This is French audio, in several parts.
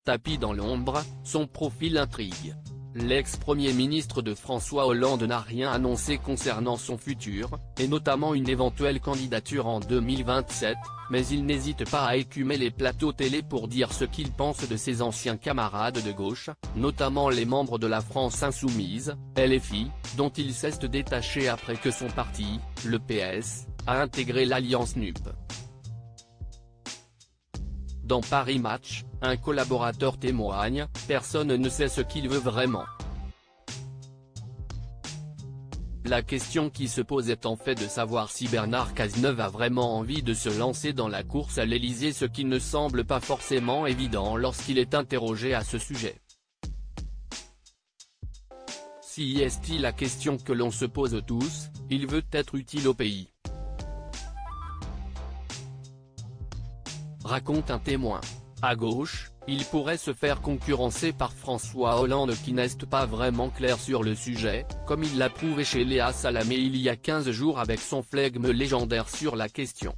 Tapis dans l'ombre, son profil intrigue. L'ex-premier ministre de François Hollande n'a rien annoncé concernant son futur, et notamment une éventuelle candidature en 2027, mais il n'hésite pas à écumer les plateaux télé pour dire ce qu'il pense de ses anciens camarades de gauche, notamment les membres de la France Insoumise, LFI, dont il s'est détaché après que son parti, le PS, a intégré l'alliance NUP. Dans Paris Match, un collaborateur témoigne, « Personne ne sait ce qu'il veut vraiment. La question qui se pose est en fait de savoir si Bernard Cazeneuve a vraiment envie de se lancer dans la course à l'Élysée, ce qui ne semble pas forcément évident lorsqu'il est interrogé à ce sujet. Si est-il la question que l'on se pose tous, il veut être utile au pays. Raconte un témoin. À gauche, il pourrait se faire concurrencer par François Hollande qui n'est pas vraiment clair sur le sujet, comme il l'a prouvé chez Léa Salamé il y a 15 jours avec son flegme légendaire sur la question.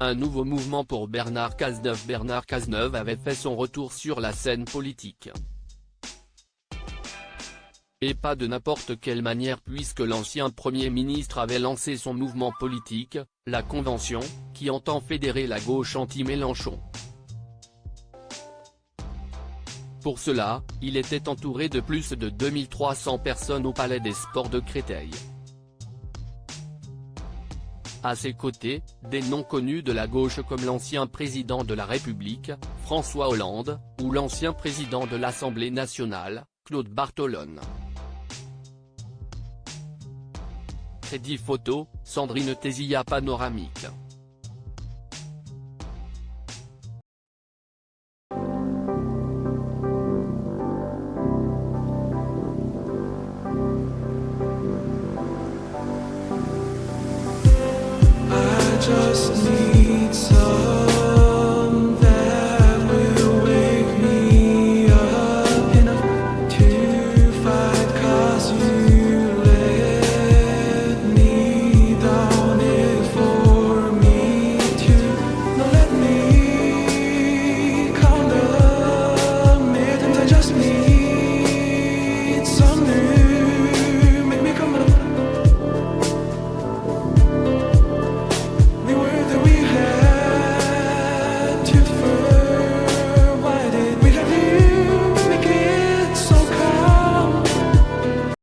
Un nouveau mouvement pour Bernard Cazeneuve. Bernard Cazeneuve avait fait son retour sur la scène politique. Et pas de n'importe quelle manière, puisque l'ancien Premier ministre avait lancé son mouvement politique, la Convention, qui entend fédérer la gauche anti-Mélenchon. Pour cela, il était entouré de plus de 2300 personnes au Palais des Sports de Créteil. À ses côtés, des noms connus de la gauche comme l'ancien président de la République, François Hollande, ou l'ancien président de l'Assemblée nationale, Claude Bartolone. Crédit photo, Sandrine Tézia panoramique.